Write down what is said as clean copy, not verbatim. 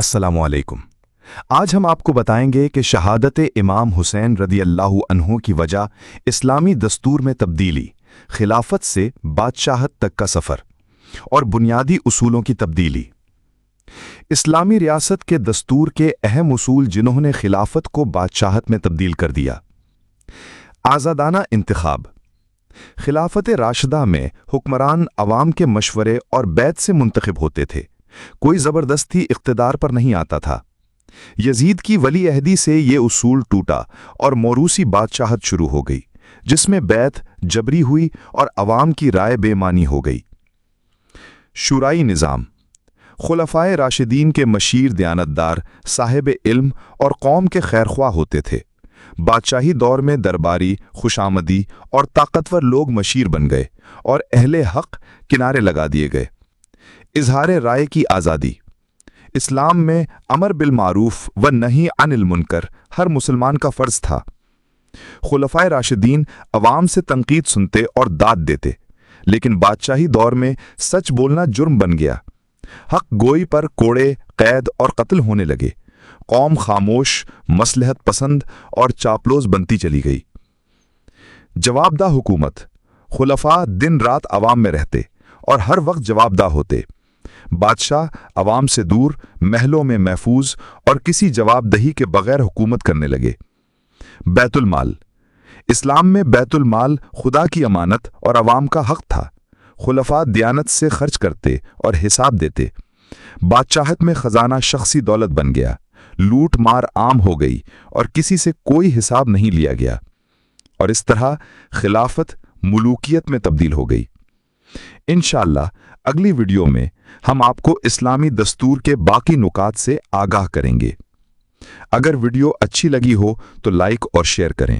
السلام علیکم۔ آج ہم آپ کو بتائیں گے کہ شہادت امام حسین رضی اللہ عنہ کی وجہ اسلامی دستور میں تبدیلی، خلافت سے بادشاہت تک کا سفر اور بنیادی اصولوں کی تبدیلی۔ اسلامی ریاست کے دستور کے اہم اصول جنہوں نے خلافت کو بادشاہت میں تبدیل کر دیا۔ آزادانہ انتخاب۔ خلافت راشدہ میں حکمران عوام کے مشورے اور بیعت سے منتخب ہوتے تھے، کوئی زبردستی اقتدار پر نہیں آتا تھا۔ یزید کی ولی عہدی سے یہ اصول ٹوٹا اور موروثی بادشاہت شروع ہو گئی، جس میں بیعت جبری ہوئی اور عوام کی رائے بے معنی ہو گئی۔ شورائی نظام۔ خلفائے راشدین کے مشیر دیانتدار، صاحب علم اور قوم کے خیرخواہ ہوتے تھے۔ بادشاہی دور میں درباری، خوشامدی اور طاقتور لوگ مشیر بن گئے اور اہل حق کنارے لگا دیے گئے۔ اظہار رائے کی آزادی۔ اسلام میں امر بالمعروف و نہی عن المنکر ہر مسلمان کا فرض تھا۔ خلفائے راشدین عوام سے تنقید سنتے اور داد دیتے، لیکن بادشاہی دور میں سچ بولنا جرم بن گیا۔ حق گوئی پر کوڑے، قید اور قتل ہونے لگے۔ قوم خاموش، مصلحت پسند اور چاپلوس بنتی چلی گئی۔ جواب دہ حکومت۔ خلفاء دن رات عوام میں رہتے اور ہر وقت جواب دہ ہوتے۔ بادشاہ عوام سے دور، محلوں میں محفوظ اور کسی جواب دہی کے بغیر حکومت کرنے لگے۔ بیت المال۔ اسلام میں بیت المال خدا کی امانت اور عوام کا حق تھا۔ خلفاء دیانت سے خرچ کرتے اور حساب دیتے۔ بادشاہت میں خزانہ شخصی دولت بن گیا، لوٹ مار عام ہو گئی اور کسی سے کوئی حساب نہیں لیا گیا، اور اس طرح خلافت ملوکیت میں تبدیل ہو گئی۔ انشاءاللہ اگلی ویڈیو میں ہم آپ کو اسلامی دستور کے باقی نکات سے آگاہ کریں گے۔ اگر ویڈیو اچھی لگی ہو تو لائک اور شیئر کریں۔